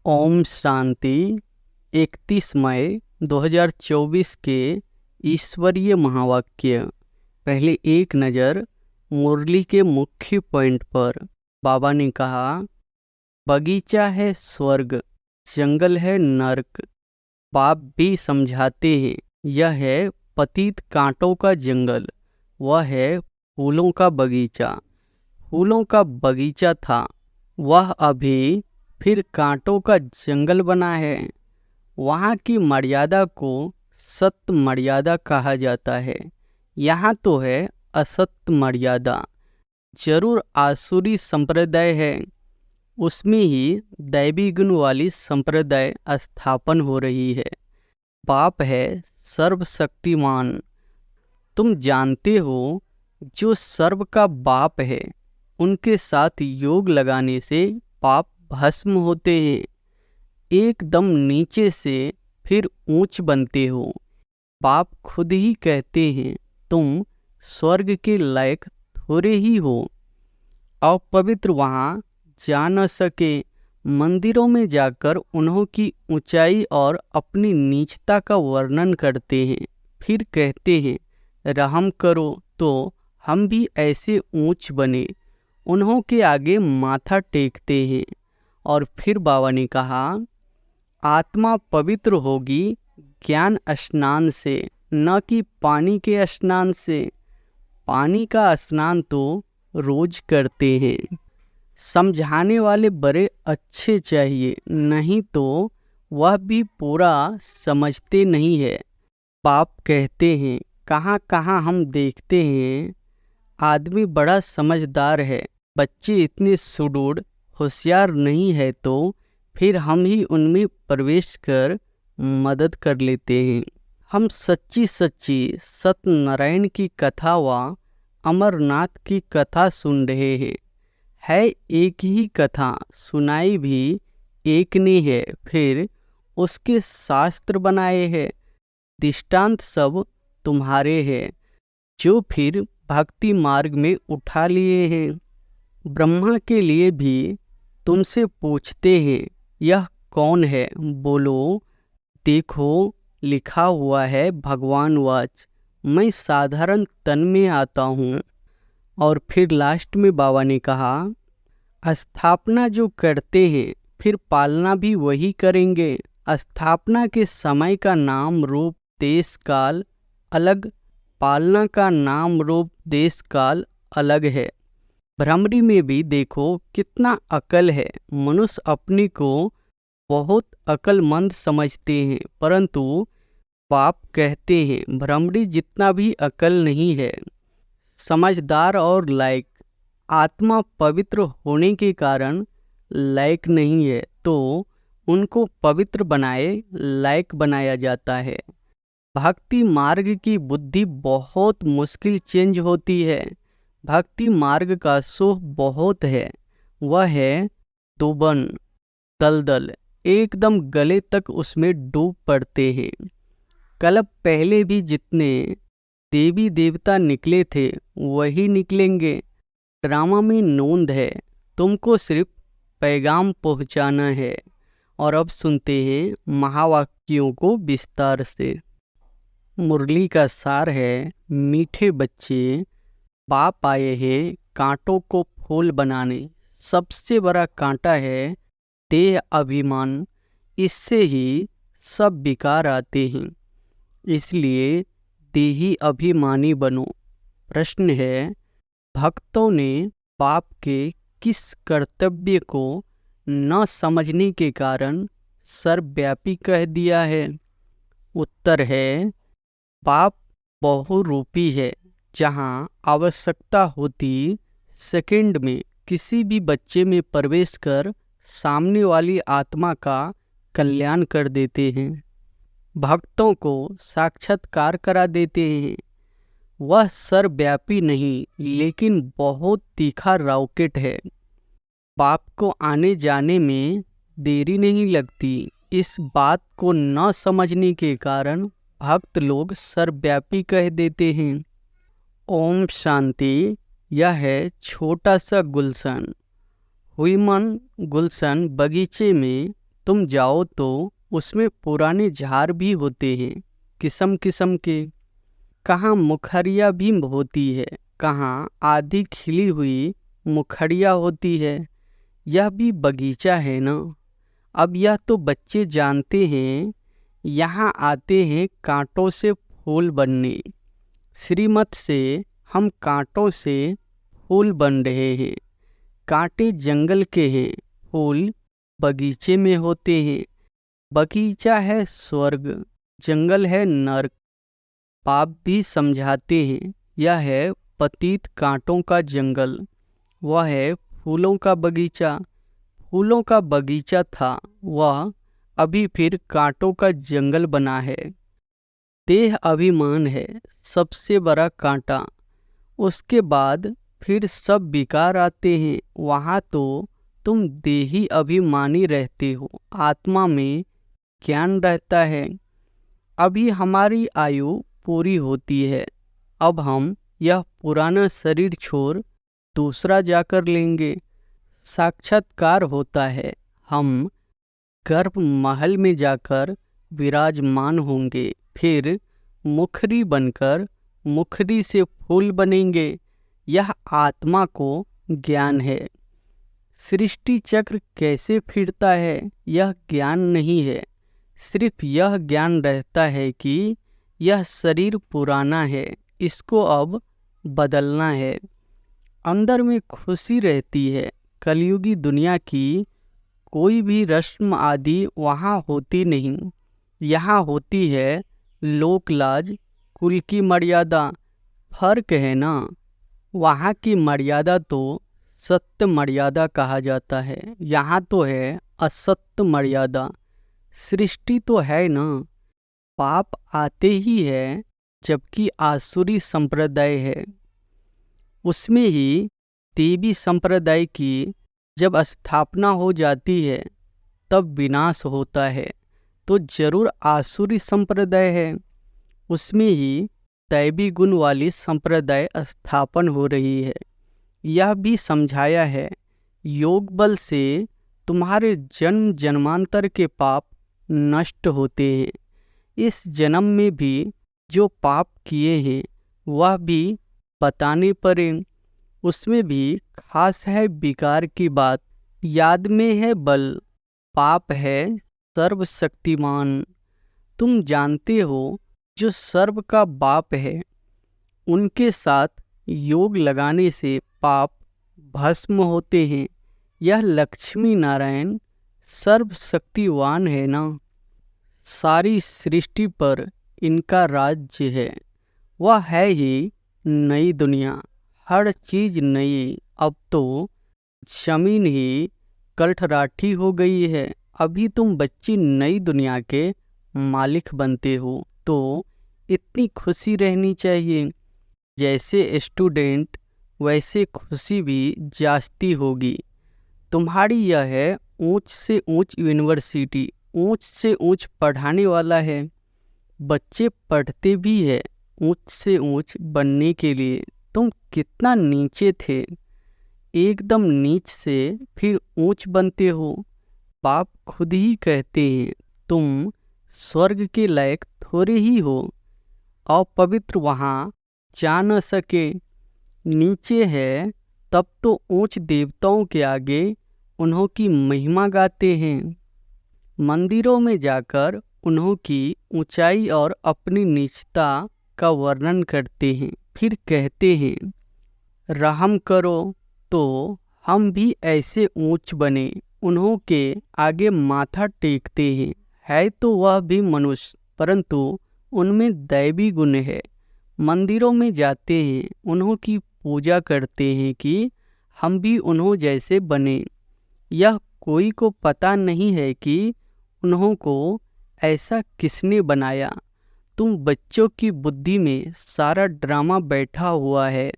ओम शांति। 31 मई 2024 के ईश्वरीय महावाक्य। पहले एक नज़र मुरली के मुख्य पॉइंट पर। बाबा ने कहा, बगीचा है स्वर्ग, जंगल है नर्क। बाप भी समझाते हैं, यह है पतित कांटों का जंगल, वह है फूलों का बगीचा। फूलों का बगीचा था, वह अभी फिर कांटों का जंगल बना है। वहाँ की मर्यादा को सत्य मर्यादा कहा जाता है। यहाँ तो है असत्य मर्यादा। जरूर आसुरी संप्रदाय है, उसमें ही दैवी गुण वाली संप्रदाय स्थापन हो रही है। बाप है सर्वशक्तिमान। तुम जानते हो, जो सर्व का बाप है, उनके साथ योग लगाने से पाप भस्म होते हैं। एकदम नीचे से फिर ऊंच बनते हो। बाप खुद ही कहते हैं, तुम स्वर्ग के लायक थोड़े ही हो। अपवित्र वहाँ जा न सके। मंदिरों में जाकर उन्हों की ऊंचाई और अपनी नीचता का वर्णन करते हैं, फिर कहते हैं, रहम करो तो हम भी ऐसे ऊंच बने। उन्हों के आगे माथा टेकते हैं। और फिर बाबा ने कहा, आत्मा पवित्र होगी ज्ञान स्नान से, न कि पानी के स्नान से। पानी का स्नान तो रोज करते हैं। समझाने वाले बड़े अच्छे चाहिए, नहीं तो वह भी पूरा समझते नहीं है। बाप कहते हैं, कहाँ कहाँ हम देखते हैं आदमी बड़ा समझदार है, बच्चे इतने सुडौल होशियार नहीं है, तो फिर हम ही उनमें प्रवेश कर मदद कर लेते हैं। हम सच्ची सच्ची सत्यनारायण की कथा व अमरनाथ की कथा सुन रहे हैं। है एक ही कथा, सुनाई भी एक ने है, फिर उसके शास्त्र बनाए हैं। दृष्टांत सब तुम्हारे हैं, जो फिर भक्ति मार्ग में उठा लिए हैं। ब्रह्मा के लिए भी तुमसे पूछते हैं, यह कौन है? बोलो, देखो लिखा हुआ है भगवान वाच, मैं साधारण तन में आता हूँ। और फिर लास्ट में बाबा ने कहा, स्थापना जो करते हैं फिर पालना भी वही करेंगे। स्थापना के समय का नाम रूप देश काल अलग, पालना का नाम रूप देश काल अलग है। भ्रमरी में भी देखो कितना अकल है। मनुष्य अपने को बहुत अक्लमंद समझते हैं, परंतु बाप कहते हैं भ्रमरी जितना भी अकल नहीं है। समझदार और लायक आत्मा पवित्र होने के कारण लायक नहीं है, तो उनको पवित्र बनाए लायक बनाया जाता है। भक्ति मार्ग की बुद्धि बहुत मुश्किल चेंज होती है। भक्ति मार्ग का सुख बहुत है, वह है दुबन दलदल, एकदम गले तक उसमें डूब पड़ते हैं। कल पहले भी जितने देवी देवता निकले थे वही निकलेंगे। ड्रामा में नोंद है, तुमको सिर्फ पैगाम पहुंचाना है। और अब सुनते हैं महावाक्यों को विस्तार से। मुरली का सार है, मीठे बच्चे, बाप आए हैं कांटों को फूल बनाने। सबसे बड़ा कांटा है देह अभिमान, इससे ही सब विकार आते हैं। इसलिए देही अभिमानी बनो। प्रश्न है, भक्तों ने बाप के किस कर्तव्य को न समझने के कारण सर्वव्यापी कह दिया है? उत्तर है, बाप बहुरूपी है। जहाँ आवश्यकता होती, सेकंड में किसी भी बच्चे में प्रवेश कर सामने वाली आत्मा का कल्याण कर देते हैं। भक्तों को साक्षात्कार करा देते हैं। वह सर्वव्यापी नहीं, लेकिन बहुत तीखा रॉकेट है। बाप को आने जाने में देरी नहीं लगती। इस बात को न समझने के कारण भक्त लोग सर्वव्यापी कह देते हैं। ओम शांति। यह है छोटा सा गुलशन। हुई मन गुलशन बगीचे में तुम जाओ तो उसमें पुराने झाड़ भी होते हैं, किस्म किस्म के। कहाँ मुखरिया भी होती है, कहाँ आधी खिली हुई मुखरिया होती है। यह भी बगीचा है ना। अब यह तो बच्चे जानते हैं। यहाँ आते हैं कांटों से फूल बनने। श्रीमत से हम कांटों से फूल बन रहे हैं। कांटे जंगल के हैं, फूल बगीचे में होते हैं। बगीचा है स्वर्ग, जंगल है नर्क। पाप भी समझाते हैं, यह है पतित कांटों का जंगल, वह है फूलों का बगीचा। फूलों का बगीचा था वह, अभी फिर कांटों का जंगल बना है। देह अभिमान है सबसे बड़ा कांटा, उसके बाद फिर सब विकार आते हैं। वहाँ तो तुम देही अभिमानी रहते हो, आत्मा में ज्ञान रहता है। अभी हमारी आयु पूरी होती है, अब हम यह पुराना शरीर छोड़ दूसरा जाकर लेंगे। साक्षात्कार होता है, हम गर्भ महल में जाकर विराजमान होंगे, फिर मुखरी बनकर मुखरी से फूल बनेंगे। यह आत्मा को ज्ञान है। सृष्टि चक्र कैसे फिरता है यह ज्ञान नहीं है, सिर्फ यह ज्ञान रहता है कि यह शरीर पुराना है, इसको अब बदलना है। अंदर में खुशी रहती है। कलयुगी दुनिया की कोई भी रस्म आदि वहाँ होती नहीं, यहाँ होती है लोक लाज, कुल की मर्यादा। फर्क है ना, वहाँ की मर्यादा तो सत्य मर्यादा कहा जाता है, यहाँ तो है असत्य मर्यादा। सृष्टि तो है ना, पाप आते ही है, जबकि आसुरी संप्रदाय है। उसमें ही देवी संप्रदाय की जब स्थापना हो जाती है तब विनाश होता है, तो जरूर आसुरी संप्रदाय है। उसमें ही दैवी गुण वाली संप्रदाय स्थापन हो रही है। यह भी समझाया है, योग बल से तुम्हारे जन्म जन्मांतर के पाप नष्ट होते हैं। इस जन्म में भी जो पाप किए हैं वह भी बताने पड़े। उसमें भी खास है विकार की बात। याद में है बल, पाप है सर्वशक्तिमान। तुम जानते हो जो सर्व का बाप है, उनके साथ योग लगाने से पाप भस्म होते हैं। यह लक्ष्मी नारायण सर्वशक्तिवान है ना। सारी सृष्टि पर इनका राज्य है। वह है ही नई दुनिया, हर चीज नई। अब तो जमीन ही कलठराठी हो गई है। अभी तुम बच्ची नई दुनिया के मालिक बनते हो, तो इतनी खुशी रहनी चाहिए। जैसे स्टूडेंट वैसे खुशी भी जास्ती होगी। तुम्हारी यह है ऊंच से ऊंच यूनिवर्सिटी, ऊंच से ऊंच पढ़ाने वाला है। बच्चे पढ़ते भी है ऊंच से ऊंच बनने के लिए। तुम कितना नीचे थे, एकदम नीच से फिर ऊंच बनते हो। बाप खुद ही कहते हैं तुम स्वर्ग के लायक थोड़े ही हो। अपवित्र वहाँ जा न सके। नीचे है तब तो ऊंच देवताओं के आगे उन्हों की महिमा गाते हैं। मंदिरों में जाकर उन्हों की ऊंचाई और अपनी नीचता का वर्णन करते हैं, फिर कहते हैं रहम करो तो हम भी ऐसे ऊंच बने। उन्हों के आगे माथा टेकते हैं। है तो वह भी मनुष्य, परंतु उनमें दैवी गुण है। मंदिरों में जाते हैं, उन्हों की पूजा करते हैं कि हम भी उन्हों जैसे बने। यह कोई को पता नहीं है कि उन्हों को ऐसा किसने बनाया। तुम बच्चों की बुद्धि में सारा ड्रामा बैठा हुआ है।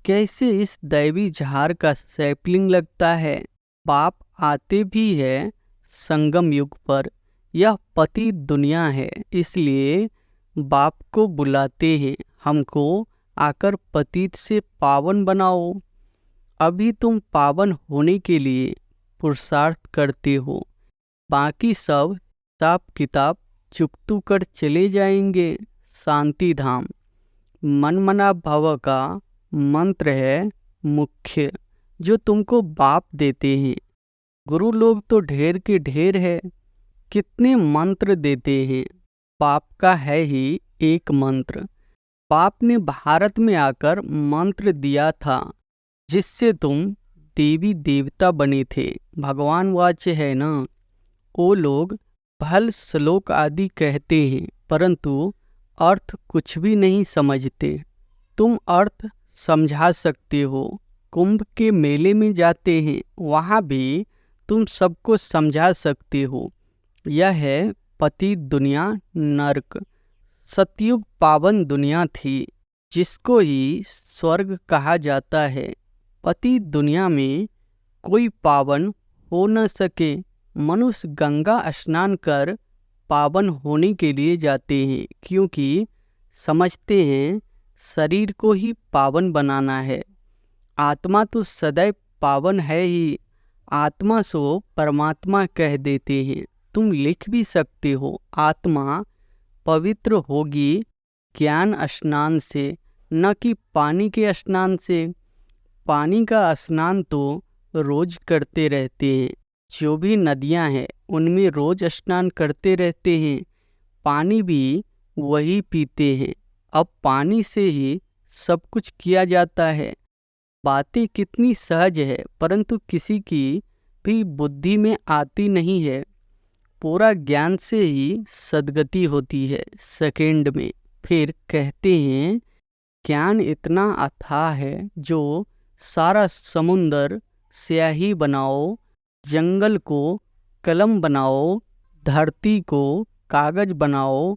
कैसे इस दैवी झाड़ का सैपलिंग लगता है। पाप आते भी है संगम युग पर। यह पति दुनिया है, इसलिए बाप को बुलाते हैं, हमको आकर पतित से पावन बनाओ। अभी तुम पावन होने के लिए पुरुषार्थ करते हो। बाकी सब हिसाब किताब चुकतू कर चले जाएंगे शांति धाम। मन मना भव का मंत्र है मुख्य, जो तुमको बाप देते हैं। गुरु लोग तो ढेर के ढेर है, कितने मंत्र देते हैं। बाप का है ही एक मंत्र। बाप ने भारत में आकर मंत्र दिया था, जिससे तुम देवी देवता बने थे। भगवान वाच्य है ना। वो लोग भल श्लोक आदि कहते हैं, परंतु अर्थ कुछ भी नहीं समझते। तुम अर्थ समझा सकते हो। कुंभ के मेले में जाते हैं, वहाँ भी तुम सबको समझा सकते हो। यह है पति दुनिया नरक। सतयुग पावन दुनिया थी, जिसको ही स्वर्ग कहा जाता है। पति दुनिया में कोई पावन हो न सके। मनुष्य गंगा स्नान कर पावन होने के लिए जाते हैं, क्योंकि समझते हैं शरीर को ही पावन बनाना है। आत्मा तो सदैव पावन है ही। आत्मा सो परमात्मा कह देते हैं। तुम लिख भी सकते हो, आत्मा पवित्र होगी ज्ञान स्नान से, न कि पानी के स्नान से। पानी का स्नान तो रोज करते रहते हैं। जो भी नदियां हैं उनमें रोज स्नान करते रहते हैं। पानी भी वही पीते हैं। अब पानी से ही सब कुछ किया जाता है। बातें कितनी सहज है, परंतु किसी की भी बुद्धि में आती नहीं है। पूरा ज्ञान से ही सद्गति होती है सेकंड में। फिर कहते हैं ज्ञान इतना अथाह है, जो सारा समुंदर स्याही बनाओ, जंगल को कलम बनाओ, धरती को कागज बनाओ,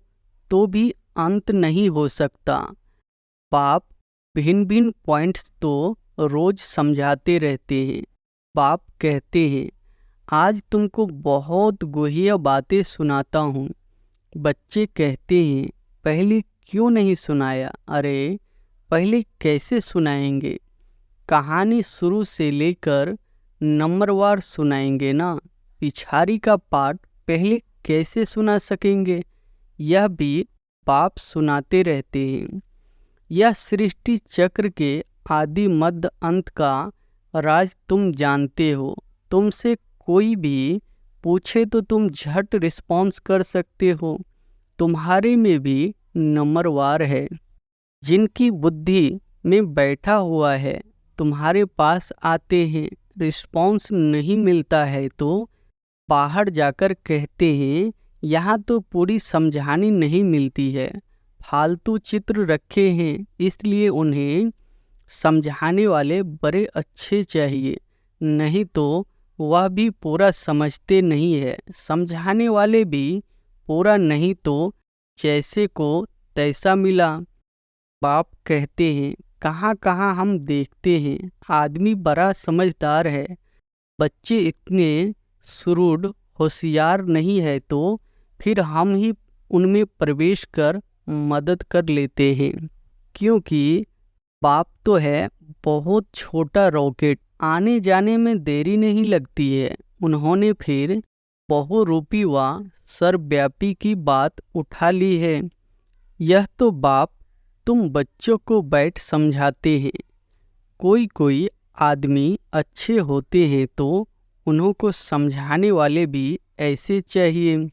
तो भी अंत नहीं हो सकता। बाप भिन्न भिन्न पॉइंट्स तो रोज समझाते रहते हैं। बाप कहते हैं आज तुमको बहुत गुह्य बातें सुनाता हूँ। बच्चे कहते हैं पहले क्यों नहीं सुनाया? अरे पहले कैसे सुनाएंगे? कहानी शुरू से लेकर नंबरवार सुनाएंगे ना। पिछाड़ी का पार्ट पहले कैसे सुना सकेंगे? यह भी बाप सुनाते रहते हैं। यह सृष्टि चक्र के आदि मध्य अंत का राज तुम जानते हो। तुमसे कोई भी पूछे तो तुम झट रिस्पॉन्स कर सकते हो। तुम्हारे में भी नंबरवार है। जिनकी बुद्धि में बैठा हुआ है तुम्हारे पास आते हैं। रिस्पॉन्स नहीं मिलता है तो बाहर जाकर कहते हैं यहाँ तो पूरी समझानी नहीं मिलती है। फालतू चित्र रखे हैं, इसलिए उन्हें समझाने वाले बड़े अच्छे चाहिए, नहीं तो वह भी पूरा समझते नहीं है। समझाने वाले भी पूरा नहीं तो जैसे को तैसा मिला। बाप कहते हैं कहाँ कहाँ हम देखते हैं आदमी बड़ा समझदार है, बच्चे इतने सुरूढ़ होशियार नहीं है, तो फिर हम ही उनमें प्रवेश कर मदद कर लेते हैं। क्योंकि बाप तो है बहुत छोटा रॉकेट, आने जाने में देरी नहीं लगती है। उन्होंने फिर बहुरूपी व सर्वव्यापी की बात उठा ली है। यह तो बाप तुम बच्चों को बैठ समझाते हैं। कोई कोई आदमी अच्छे होते हैं तो उन्हों को समझाने वाले भी ऐसे चाहिए।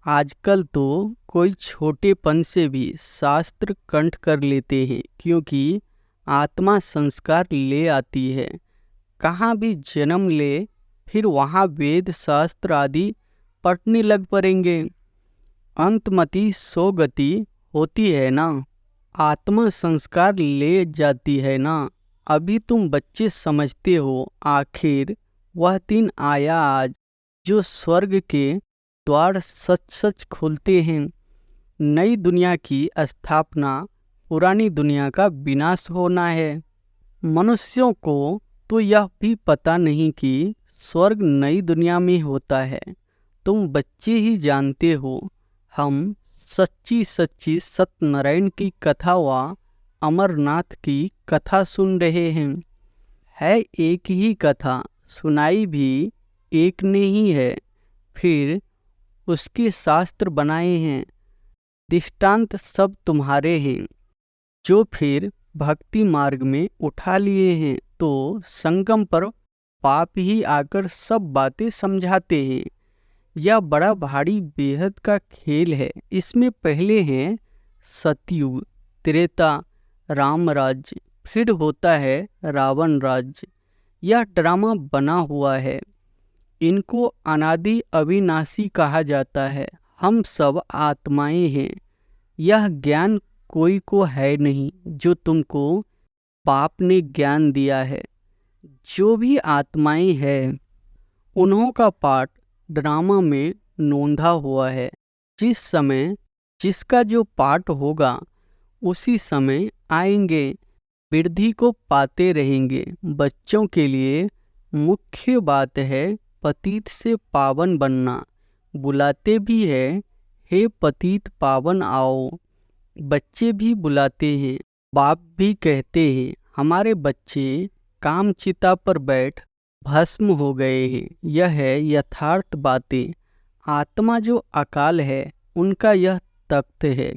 आजकल तो कोई छोटेपन से भी शास्त्र कंठ कर लेते हैं, क्योंकि आत्मा संस्कार ले आती है। कहाँ भी जन्म ले, फिर वहाँ वेद शास्त्र आदि पढ़ने लग पड़ेंगे। अंतमति सो गति होती है ना, आत्मा संस्कार ले जाती है ना। अभी तुम बच्चे समझते हो, आखिर वह दिन आया आज जो स्वर्ग के द्वार सच सच खुलते हैं। नई दुनिया की स्थापना, पुरानी दुनिया का विनाश होना है। मनुष्यों को तो यह भी पता नहीं कि स्वर्ग नई दुनिया में होता है। तुम बच्चे ही जानते हो। हम सच्ची सच्ची सत्यनारायण की कथा व अमरनाथ की कथा सुन रहे हैं। है एक ही कथा, सुनाई भी एक ने ही है। फिर उसके शास्त्र बनाए हैं, दृष्टांत सब तुम्हारे हैं। जो फिर भक्ति मार्ग में उठा लिए हैं तो संगम पर पाप ही आकर सब बातें समझाते हैं। यह बड़ा भारी बेहद का खेल है। इसमें पहले हैं सतयुग, त्रेता, राम राज्य, फिर होता है रावण राज्य। यह ड्रामा बना हुआ है। इनको अनादि अविनाशी कहा जाता है। हम सब आत्माएं हैं। यह ज्ञान कोई को है नहीं जो तुमको पाप ने ज्ञान दिया है। जो भी आत्माएं हैं उन्हों का पाठ ड्रामा में नोंधा हुआ है। जिस समय जिसका जो पाठ होगा उसी समय आएंगे, वृद्धि को पाते रहेंगे। बच्चों के लिए मुख्य बात है पतित से पावन बनना। बुलाते भी है, हे पतित पावन आओ। बच्चे भी बुलाते हैं, बाप भी कहते हैं हमारे बच्चे कामचिता पर बैठ भस्म हो गए हैं। यह है यथार्थ बातें। आत्मा जो अकाल है उनका यह तख्त है,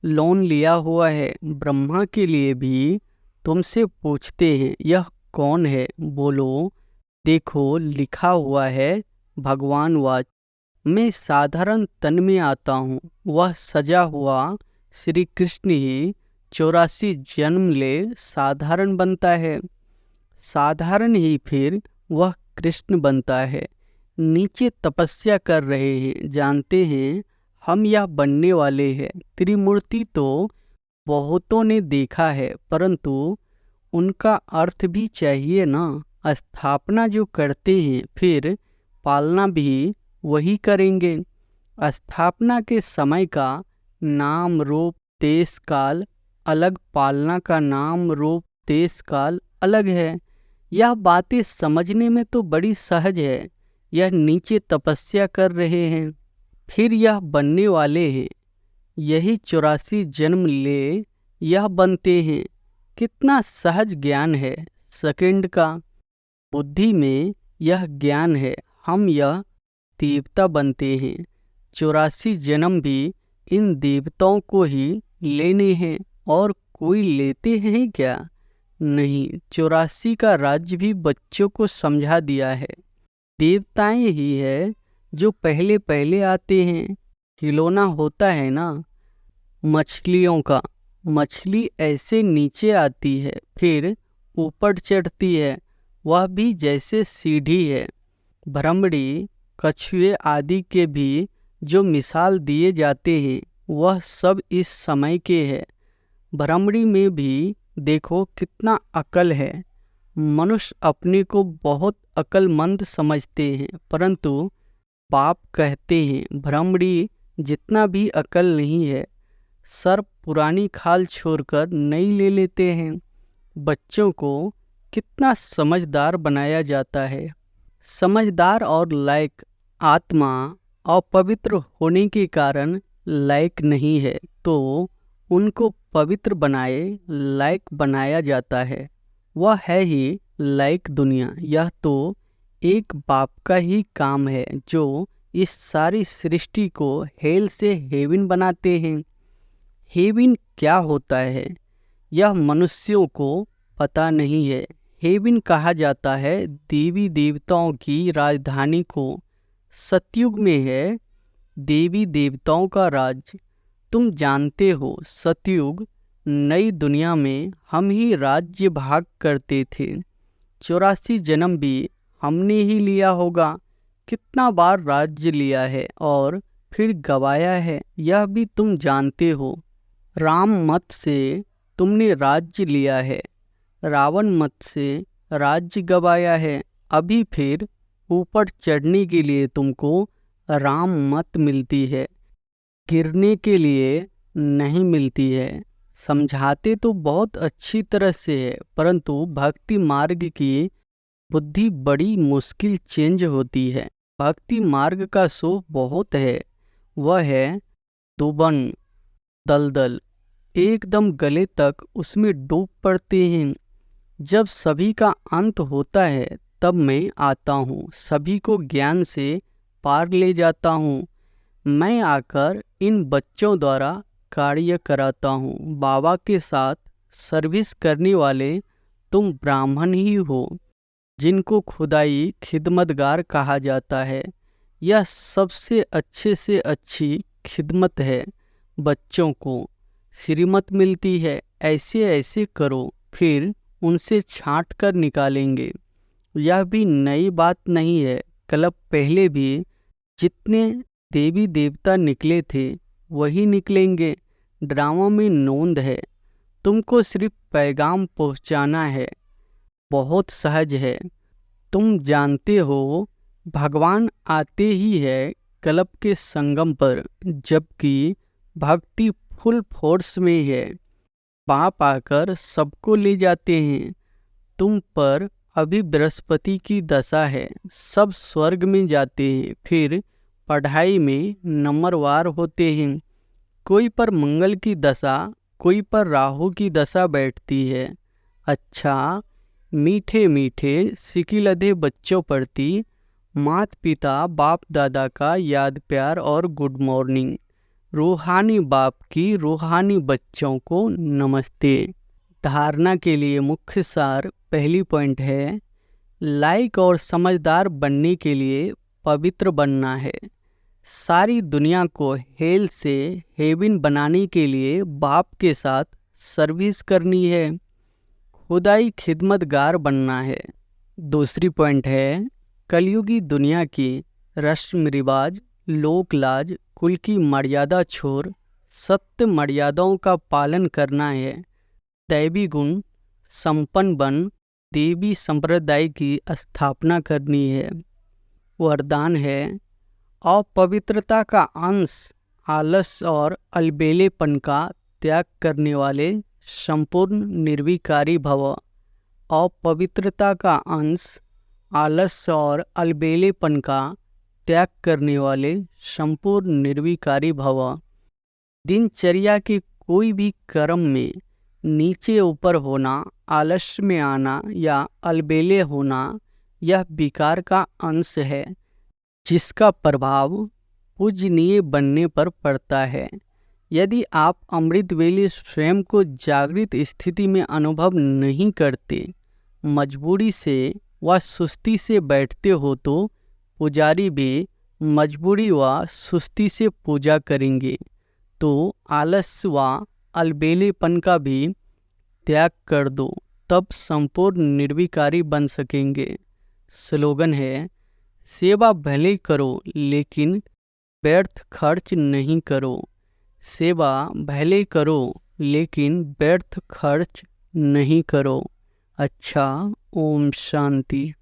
लोन लिया हुआ है। ब्रह्मा के लिए भी तुमसे पूछते हैं यह कौन है? बोलो देखो लिखा हुआ है भगवान वाच। मैं साधारण तन में आता हूँ। वह सजा हुआ श्री कृष्ण ही 84 जन्म ले साधारण बनता है। साधारण ही फिर वह कृष्ण बनता है। नीचे तपस्या कर रहे हैं, जानते हैं हम यह बनने वाले हैं। त्रिमूर्ति तो बहुतों ने देखा है, परंतु उनका अर्थ भी चाहिए ना। स्थापना जो करते हैं फिर पालना भी वही करेंगे। स्थापना के समय का नाम रूप देश काल अलग, पालना का नाम रूप देश काल अलग है। यह बातें समझने में तो बड़ी सहज है। यह नीचे तपस्या कर रहे हैं, फिर यह बनने वाले हैं। यही 84 जन्म ले यह बनते हैं। कितना सहज ज्ञान है सेकंड का। बुद्धि में यह ज्ञान है, हम यह देवता बनते हैं। 84 जन्म भी इन देवताओं को ही लेने हैं, और कोई लेते हैं क्या? नहीं। 84 का राज्य भी बच्चों को समझा दिया है। देवताएं ही है जो पहले पहले आते हैं। खिलौना होता है ना मछलियों का, मछली ऐसे नीचे आती है फिर ऊपर चढ़ती है, वह भी जैसे सीढ़ी है। भ्रमड़ी, कछुए आदि के भी जो मिसाल दिए जाते हैं वह सब इस समय के हैं। भ्रमड़ी में भी देखो कितना अकल है। मनुष्य अपने को बहुत अक्लमंद समझते हैं, परंतु बाप कहते हैं भ्रमड़ी जितना भी अकल नहीं है। सर्प पुरानी खाल छोड़कर नई ले लेते हैं। बच्चों को कितना समझदार बनाया जाता है। समझदार और लायक आत्मा अपवित्र होने के कारण लायक नहीं है, तो उनको पवित्र बनाए लायक बनाया जाता है। वह है ही लायक दुनिया। यह तो एक बाप का ही काम है जो इस सारी सृष्टि को हेल से हेवन बनाते हैं। हेवन क्या होता है यह मनुष्यों को पता नहीं है। हेवन कहा जाता है देवी देवताओं की राजधानी को। सतयुग में है देवी देवताओं का राज्य। तुम जानते हो सतयुग नई दुनिया में हम ही राज्य भाग करते थे। 84 जन्म भी हमने ही लिया होगा। कितना बार राज्य लिया है और फिर गवाया है, यह भी तुम जानते हो। राम मत से तुमने राज्य लिया है, रावण मत से राज्य गवाया है। अभी फिर ऊपर चढ़ने के लिए तुमको राम मत मिलती है, गिरने के लिए नहीं मिलती है। समझाते तो बहुत अच्छी तरह से है, परंतु भक्ति मार्ग की बुद्धि बड़ी मुश्किल चेंज होती है। भक्ति मार्ग का शोभ बहुत है। वह है दुबन दलदल, एकदम गले तक उसमें डूब पड़ते हैं। जब सभी का अंत होता है तब मैं आता हूँ सभी को ज्ञान से पार ले जाता हूँ। मैं आकर इन बच्चों द्वारा कार्य कराता हूँ। बाबा के साथ सर्विस करने वाले तुम ब्राह्मण ही हो, जिनको खुदाई खिदमतगार कहा जाता है। यह सबसे अच्छे से अच्छी खिदमत है। बच्चों को श्रीमत मिलती है, ऐसे ऐसे करो, फिर उनसे छांट कर निकालेंगे। यह भी नई बात नहीं है। कल पहले भी जितने देवी देवता निकले थे वही निकलेंगे। ड्रामा में नोंद है, तुमको सिर्फ पैगाम पहुंचाना है। बहुत सहज है। तुम जानते हो, भगवान आते ही है कल्प के संगम पर, जबकि भक्ति फुल फोर्स में है। बाप आकर सबको ले जाते हैं। तुम पर अभी बृहस्पति की दशा है, सब स्वर्ग में जाते हैं, फिर पढ़ाई में नंबरवार होते हैं। कोई पर मंगल की दशा, कोई पर राहु की दशा बैठती है। अच्छा, मीठे मीठे सिकिलधे बच्चों प्रति माता पिता बाप दादा का याद प्यार और गुड मॉर्निंग। रूहानी बाप की रूहानी बच्चों को नमस्ते। धारणा के लिए मुख्य सार पहली पॉइंट है, लायक और समझदार बनने के लिए पवित्र बनना है। सारी दुनिया को हेल से हेवन बनाने के लिए बाप के साथ सर्विस करनी है। खुदाई खिदमतगार बनना है। दूसरी पॉइंट है, कलयुगी दुनिया की रस्म रिवाज, लोक लाज, कुल की मर्यादा छोड़ सत्य मर्यादाओं का पालन करना है। दैवी गुण संपन्न बन देवी संप्रदाय की स्थापना करनी है। वरदान है, अपवित्रता का अंश, आलस और अलबेलेपन का त्याग करने वाले संपूर्ण निर्विकारी भव। अपवित्रता का अंश, आलस और अलबेलेपन का त्याग करने वाले संपूर्ण निर्विकारी भव। दिनचर्या के कोई भी कर्म में नीचे ऊपर होना, आलस्य में आना या अलबेले होना, यह विकार का अंश है, जिसका प्रभाव पूजनीय बनने पर पड़ता है। यदि आप अमृत वेले स्वयं को जागृत स्थिति में अनुभव नहीं करते, मजबूरी से व सुस्ती से बैठते हो, तो पुजारी भी मजबूरी व सुस्ती से पूजा करेंगे। तो आलस्य व अलबेलेपन का भी त्याग कर दो, तब संपूर्ण निर्विकारी बन सकेंगे। स्लोगन है, सेवा भले करो लेकिन व्यर्थ खर्च नहीं करो। सेवा भले करो लेकिन व्यर्थ खर्च नहीं करो। अच्छा, ओम शांति।